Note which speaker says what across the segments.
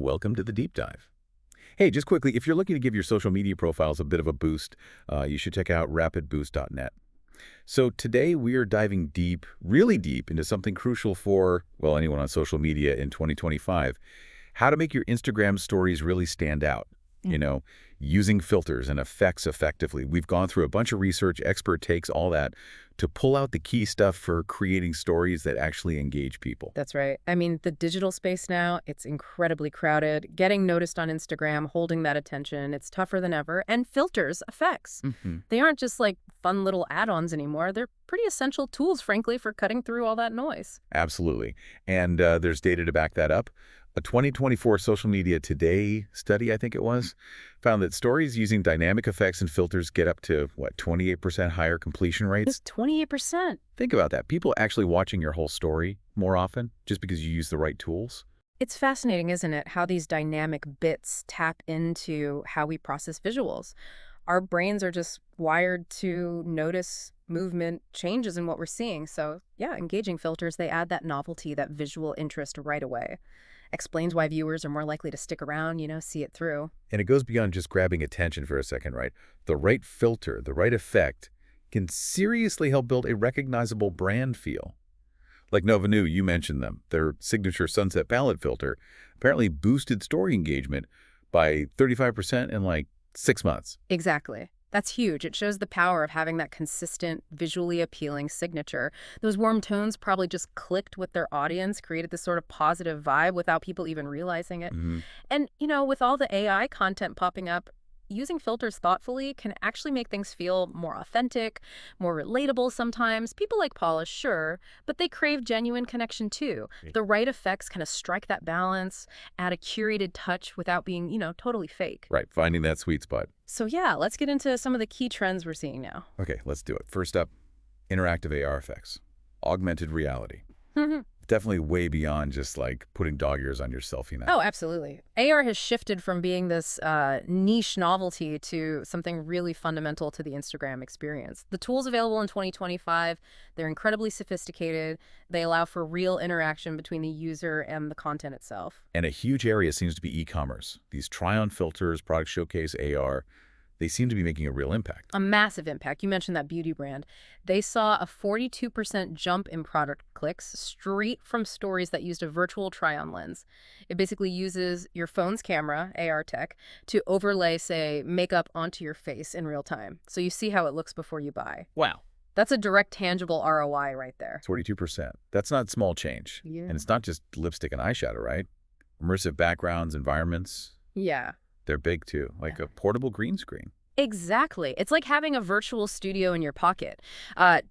Speaker 1: Welcome to the deep dive. Hey, just quickly, if you're looking to give your social media profiles a bit of a boost, you should check out rapidboost.net. So today we are diving deep, really deep, into something crucial for, well, anyone on social media in 2025. How to make your Instagram stories really stand out.
Speaker 2: Mm.
Speaker 1: Using filters and effects effectively. We've gone through a bunch of research, expert takes, all that, to pull out the key stuff for creating stories that actually engage people.
Speaker 2: That's right. I mean, the digital space now, it's incredibly crowded. Getting noticed on Instagram, holding that attention, it's tougher than ever. And filters, effects.
Speaker 1: Mhm.
Speaker 2: They aren't just like fun little add-ons anymore. They're pretty essential tools, frankly, for cutting through all that noise.
Speaker 1: Absolutely. And there's data to back that up. A 2024 Social Media Today study, I think it was, found that stories using dynamic effects and filters get up to, 28% higher completion
Speaker 2: It's
Speaker 1: rates?
Speaker 2: 28%.
Speaker 1: Think about that. People actually watching your whole story more often just because you use the right tools.
Speaker 2: It's fascinating, isn't it, how these dynamic bits tap into how we process visuals. Our brains are just wired to notice movement changes in what we're seeing. So, yeah, engaging filters, they add that novelty, that visual interest right away. Explains why viewers are more likely to stick around, see it through.
Speaker 1: And it goes beyond just grabbing attention for a second, right? The right filter, the right effect can seriously help build a recognizable brand feel. Like Nova Nu, you mentioned them. Their signature sunset palette filter apparently boosted story engagement by 35% in like 6 months.
Speaker 2: Exactly. That's huge. It shows the power of having that consistent, visually appealing signature. Those warm tones probably just clicked with their audience, created this sort of positive vibe without people even realizing it.
Speaker 1: Mhm.
Speaker 2: And, with all the AI content popping up, using filters thoughtfully can actually make things feel more authentic, more relatable sometimes. People like Paula, sure, but they crave genuine connection too.
Speaker 1: Right.
Speaker 2: The right effects kind of strike that balance, add a curated touch without being, totally fake.
Speaker 1: Right, finding that sweet spot.
Speaker 2: So yeah, let's get into some of the key trends we're seeing now.
Speaker 1: Okay, let's do it. First up, interactive AR effects. Augmented reality. Definitely way beyond just like putting dog ears on your selfie now.
Speaker 2: Oh, absolutely. AR has shifted from being this niche novelty to something really fundamental to the Instagram experience. The tools available in 2025, they're incredibly sophisticated. They allow for real interaction between the user and the content itself.
Speaker 1: And a huge area seems to be e-commerce. These try-on filters, product showcase AR, they seem to be making a real impact.
Speaker 2: A massive impact. You mentioned that beauty brand. They saw a 42% jump in product clicks straight from stories that used a virtual try-on lens. It basically uses your phone's camera, AR tech, to overlay, say, makeup onto your face in real time. So you see how it looks before you buy.
Speaker 1: Wow.
Speaker 2: That's a direct, tangible ROI right there.
Speaker 1: 42%. That's not small change.
Speaker 2: Yeah.
Speaker 1: And it's not just lipstick and eyeshadow, right? Immersive backgrounds, environments,
Speaker 2: Yeah.
Speaker 1: they're big too, like a portable green screen.
Speaker 2: Exactly. It's like having a virtual studio in your pocket.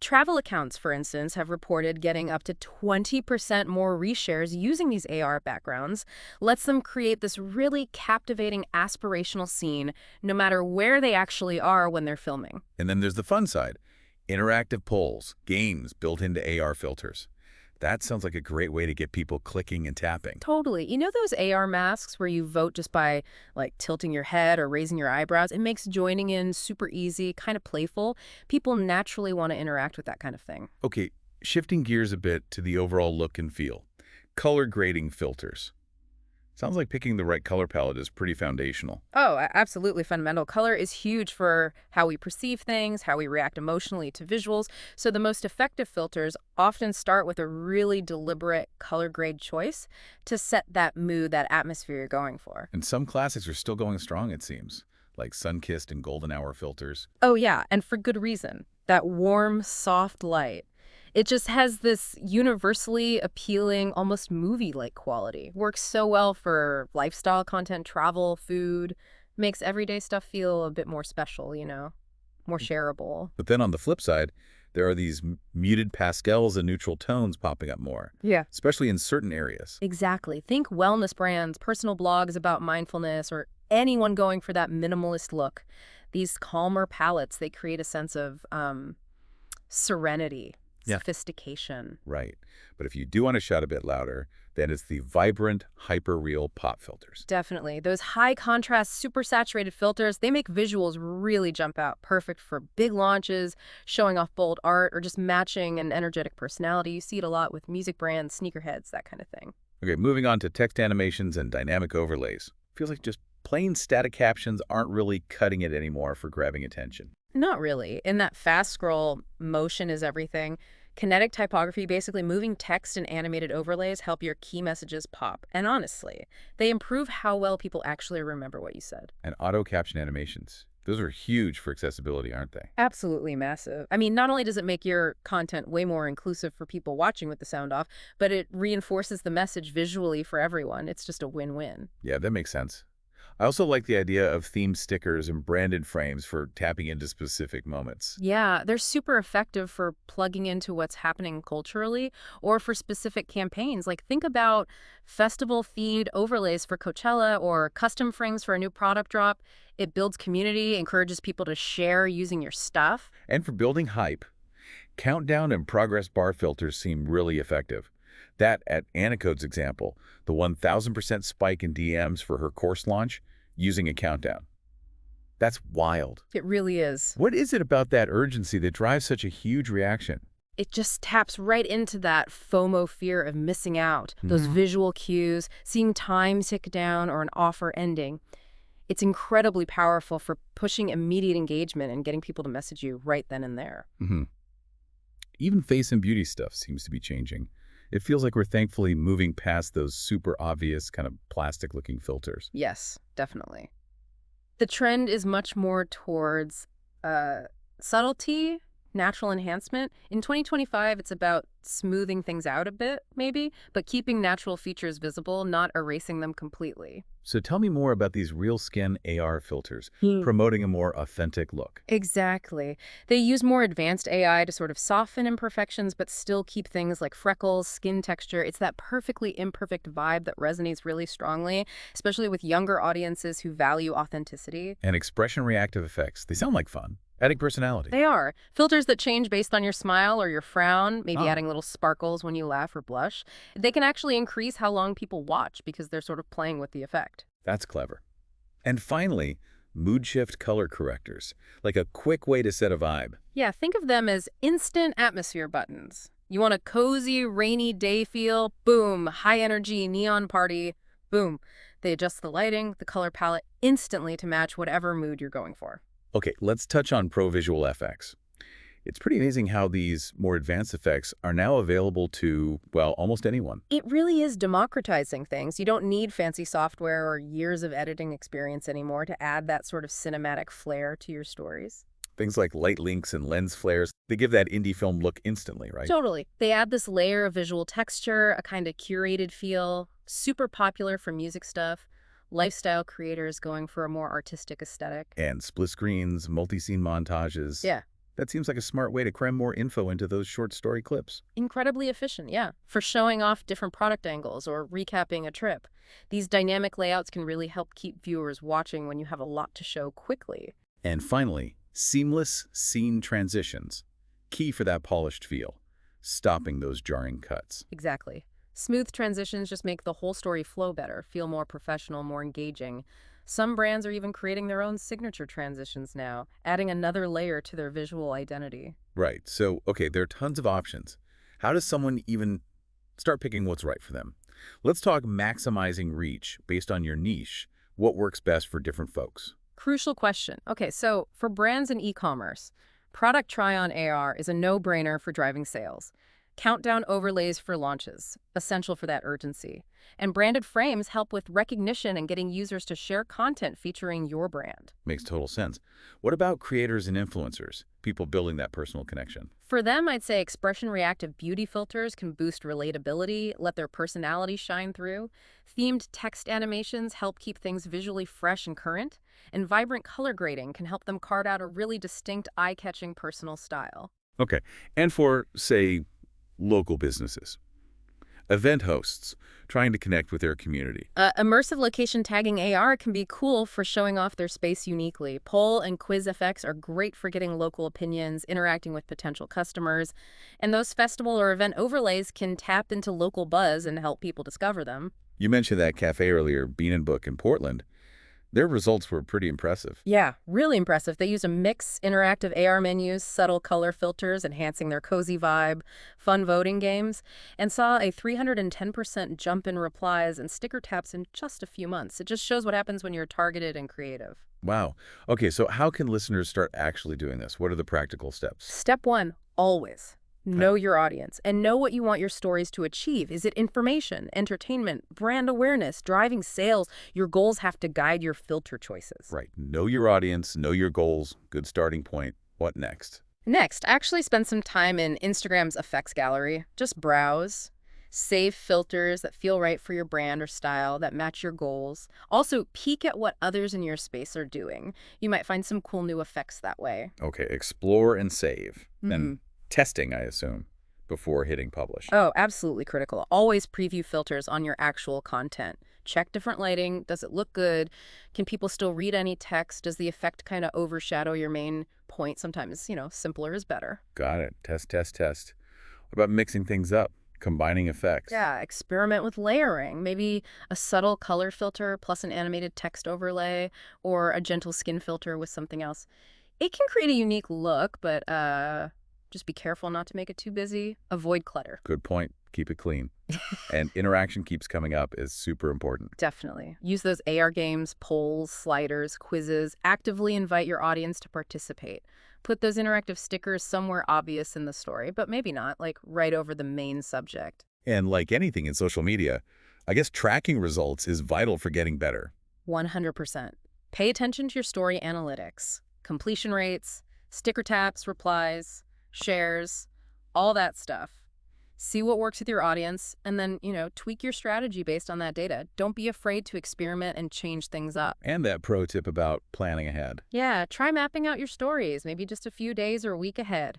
Speaker 2: Travel accounts, for instance, have reported getting up to 20% more reshares using these AR backgrounds. Lets them create this really captivating aspirational scene no matter where they actually are when they're filming.
Speaker 1: And then there's the fun side. Interactive polls, games built into AR filters. That sounds like a great way to get people clicking and tapping.
Speaker 2: Totally. You know those AR masks where you vote just by like tilting your head or raising your eyebrows? It makes joining in super easy, kind of playful. People naturally want to interact with that kind of thing.
Speaker 1: Okay, shifting gears a bit to the overall look and feel. Color grading filters. Sounds like picking the right color palette is pretty foundational.
Speaker 2: Oh, absolutely fundamental. Color is huge for how we perceive things, how we react emotionally to visuals. So the most effective filters often start with a really deliberate color grade choice to set that mood, that atmosphere you're going for.
Speaker 1: And some classics are still going strong, it seems, like sun-kissed and golden hour filters.
Speaker 2: Oh, yeah, and for good reason. That warm, soft light. It just has this universally appealing, almost movie-like quality. Works so well for lifestyle content, travel, food. Makes everyday stuff feel a bit more special, more shareable.
Speaker 1: But then on the flip side, there are these muted pastels and neutral tones popping up more,
Speaker 2: Yeah.
Speaker 1: especially in certain areas.
Speaker 2: Exactly. Think wellness brands, personal blogs about mindfulness, or anyone going for that minimalist look. These calmer palettes, they create a sense of serenity,
Speaker 1: Yeah.
Speaker 2: sophistication.
Speaker 1: Right. But if you do want to shout a bit louder, then it's the vibrant, hyper-real pop filters.
Speaker 2: Definitely. Those high contrast, super saturated filters, they make visuals really jump out. Perfect for big launches, showing off bold art, or just matching an energetic personality. You see it a lot with music brands, sneakerheads, that kind of thing.
Speaker 1: Okay, moving on to text animations and dynamic overlays. Feels like just plain static captions aren't really cutting it anymore for grabbing attention.
Speaker 2: Not really. In that fast scroll, motion is everything. Kinetic typography, basically moving text and animated overlays, help your key messages pop. And honestly, they improve how well people actually remember what you said.
Speaker 1: And auto caption animations. Those are huge for accessibility, aren't they?
Speaker 2: Absolutely massive. I mean, not only does it make your content way more inclusive for people watching with the sound off, but it reinforces the message visually for everyone. It's just a win-win.
Speaker 1: Yeah, that makes sense. I also like the idea of themed stickers and branded frames for tapping into specific moments.
Speaker 2: Yeah, they're super effective for plugging into what's happening culturally or for specific campaigns. Like, think about festival themed overlays for Coachella or custom frames for a new product drop. It builds community, encourages people to share using your stuff.
Speaker 1: And for building hype, countdown and progress bar filters seem really effective. That, at Anicode's example, the 1,000% spike in DMs for her course launch using a countdown. That's wild.
Speaker 2: It really is.
Speaker 1: What is it about that urgency that drives such a huge reaction?
Speaker 2: It just taps right into that FOMO fear of missing out, those visual cues, seeing time tick down or an offer ending. It's incredibly powerful for pushing immediate engagement and getting people to message you right then and there.
Speaker 1: Even face and beauty stuff seems to be changing. It feels like we're thankfully moving past those super obvious kind of plastic-looking filters.
Speaker 2: Yes, definitely. The trend is much more towards subtlety, natural enhancement. In 2025, it's about smoothing things out a bit, maybe, but keeping natural features visible, not erasing them completely.
Speaker 1: So tell me more about these real skin AR filters, promoting a more authentic look.
Speaker 2: Exactly. They use more advanced AI to sort of soften imperfections, but still keep things like freckles, skin texture. It's that perfectly imperfect vibe that resonates really strongly, especially with younger audiences who value authenticity.
Speaker 1: And expression reactive effects, they sound like fun, adding personality.
Speaker 2: They are. Filters that change based on your smile or your frown, maybe adding little sparkles when you laugh or blush. They can actually increase how long people watch because they're sort of playing with the effect.
Speaker 1: That's clever. And finally, mood shift color correctors, like a quick way to set a vibe.
Speaker 2: Yeah, think of them as instant atmosphere buttons. You want a cozy, rainy day feel? Boom. High energy, neon party? Boom. They adjust the lighting, the color palette instantly to match whatever mood you're going for.
Speaker 1: Okay, let's touch on Pro Visual FX. It's pretty amazing how these more advanced effects are now available to, well, almost anyone.
Speaker 2: It really is democratizing things. You don't need fancy software or years of editing experience anymore to add that sort of cinematic flair to your stories.
Speaker 1: Things like light links and lens flares, they give that indie film look instantly, right?
Speaker 2: Totally. They add this layer of visual texture, a kind of curated feel, super popular for music stuff. Lifestyle creators going for a more artistic aesthetic.
Speaker 1: And split screens, multi-scene montages.
Speaker 2: Yeah.
Speaker 1: That seems like a smart way to cram more info into those short story clips.
Speaker 2: Incredibly efficient, yeah, for showing off different product angles or recapping a trip. These dynamic layouts can really help keep viewers watching when you have a lot to show quickly.
Speaker 1: And finally, seamless scene transitions. Key for that polished feel, stopping those jarring cuts.
Speaker 2: Exactly. Smooth transitions just make the whole story flow better, feel more professional, more engaging. Some brands are even creating their own signature transitions now, adding another layer to their visual identity.
Speaker 1: Right. So, okay, there are tons of options. How does someone even start picking what's right for them? Let's talk maximizing reach based on your niche. What works best for different folks?
Speaker 2: Crucial question. Okay, so for brands in e-commerce, Product Try-On AR is a no-brainer for driving sales. Countdown overlays for launches, essential for that urgency. And branded frames help with recognition and getting users to share content featuring your brand.
Speaker 1: Makes total sense. What about creators and influencers, people building that personal connection?
Speaker 2: For them, I'd say expression reactive beauty filters can boost relatability, let their personality shine through. Themed text animations help keep things visually fresh and current. And vibrant color grading can help them carve out a really distinct, eye-catching personal style.
Speaker 1: Okay. And for, say, local businesses, event hosts trying to connect with their community.
Speaker 2: Immersive location tagging AR can be cool for showing off their space uniquely. Poll and quiz effects are great for getting local opinions, interacting with potential customers, and those festival or event overlays can tap into local buzz and help people discover them.
Speaker 1: You mentioned that cafe earlier, Bean and Book in Portland. Their results were pretty impressive.
Speaker 2: Yeah, really impressive. They use a mix, interactive AR menus, subtle color filters, enhancing their cozy vibe, fun voting games, and saw a 310% jump in replies and sticker taps in just a few months. It just shows what happens when you're targeted and creative.
Speaker 1: Wow. Okay, so how can listeners start actually doing this? What are the practical steps?
Speaker 2: Step one, always
Speaker 1: Okay.
Speaker 2: know your audience and know what you want your stories to achieve. Is it information, entertainment, brand awareness, driving sales? Your goals have to guide your filter choices.
Speaker 1: Right. Know your audience, know your goals. Good starting point. What next?
Speaker 2: Next, actually spend some time in Instagram's effects gallery. Just browse. Save filters that feel right for your brand or style, that match your goals. Also, peek at what others in your space are doing. You might find some cool new effects that way.
Speaker 1: Okay, explore and save.
Speaker 2: Mhm.
Speaker 1: And testing, I assume, before hitting publish.
Speaker 2: Oh, absolutely critical. Always preview filters on your actual content. Check different lighting. Does it look good? Can people still read any text? Does the effect kind of overshadow your main point? Sometimes, simpler is better.
Speaker 1: Got it. Test, test, test. What about mixing things up? Combining effects?
Speaker 2: Yeah, experiment with layering. Maybe a subtle color filter plus an animated text overlay or a gentle skin filter with something else. It can create a unique look, but just be careful not to make it too busy. Avoid clutter.
Speaker 1: Good point. Keep it clean. And interaction keeps coming up is super important.
Speaker 2: Definitely. Use those AR games, polls, sliders, quizzes. Actively invite your audience to participate. Put those interactive stickers somewhere obvious in the story, but maybe not, like right over the main subject.
Speaker 1: And like anything in social media, I guess tracking results is vital for getting better.
Speaker 2: 100%. Pay attention to your story analytics, completion rates, sticker taps, replies, shares, all that stuff. See what works with your audience, and then, tweak your strategy based on that data. Don't be afraid to experiment and change things up.
Speaker 1: And that pro tip about planning ahead.
Speaker 2: Yeah, try mapping out your stories, maybe just a few days or a week ahead.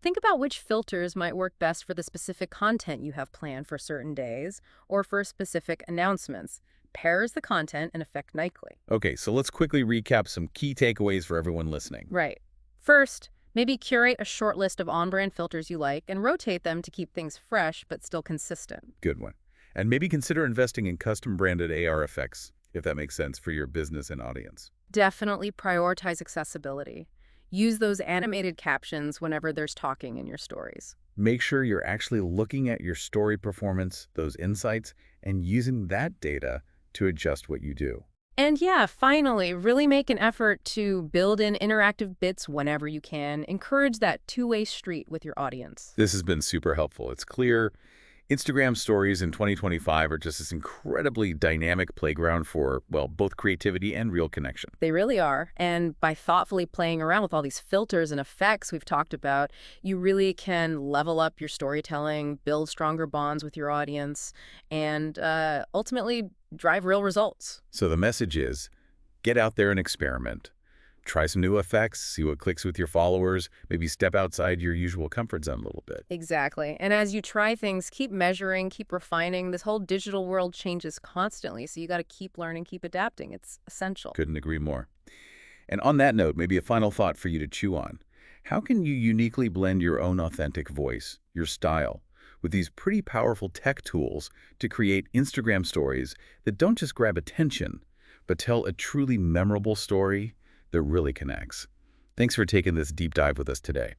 Speaker 2: Think about which filters might work best for the specific content you have planned for certain days or for specific announcements. Pairs the content and effect nightly.
Speaker 1: Okay, so let's quickly recap some key takeaways for everyone listening.
Speaker 2: Right. First, maybe curate a short list of on-brand filters you like and rotate them to keep things fresh but still consistent.
Speaker 1: Good one. And maybe consider investing in custom branded AR effects, if that makes sense for your business and audience.
Speaker 2: Definitely prioritize accessibility. Use those animated captions whenever there's talking in your stories.
Speaker 1: Make sure you're actually looking at your story performance, those insights, and using that data to adjust what you do.
Speaker 2: And yeah, finally, really make an effort to build in interactive bits whenever you can. Encourage that two-way street with your audience.
Speaker 1: This has been super helpful. It's clear Instagram stories in 2025 are just this incredibly dynamic playground for, well, both creativity and real connection.
Speaker 2: They really are. And by thoughtfully playing around with all these filters and effects we've talked about, you really can level up your storytelling, build stronger bonds with your audience, and ultimately drive real results.
Speaker 1: So the message is, get out there and experiment. Try some new effects, see what clicks with your followers, maybe step outside your usual comfort zone a little bit.
Speaker 2: Exactly. And as you try things, keep measuring, keep refining. This whole digital world changes constantly, so you got to keep learning, keep adapting. It's essential.
Speaker 1: Couldn't agree more. And on that note, maybe a final thought for you to chew on. How can you uniquely blend your own authentic voice, your style, with these pretty powerful tech tools to create Instagram stories that don't just grab attention, but tell a truly memorable story that really connects? Thanks for taking this deep dive with us today.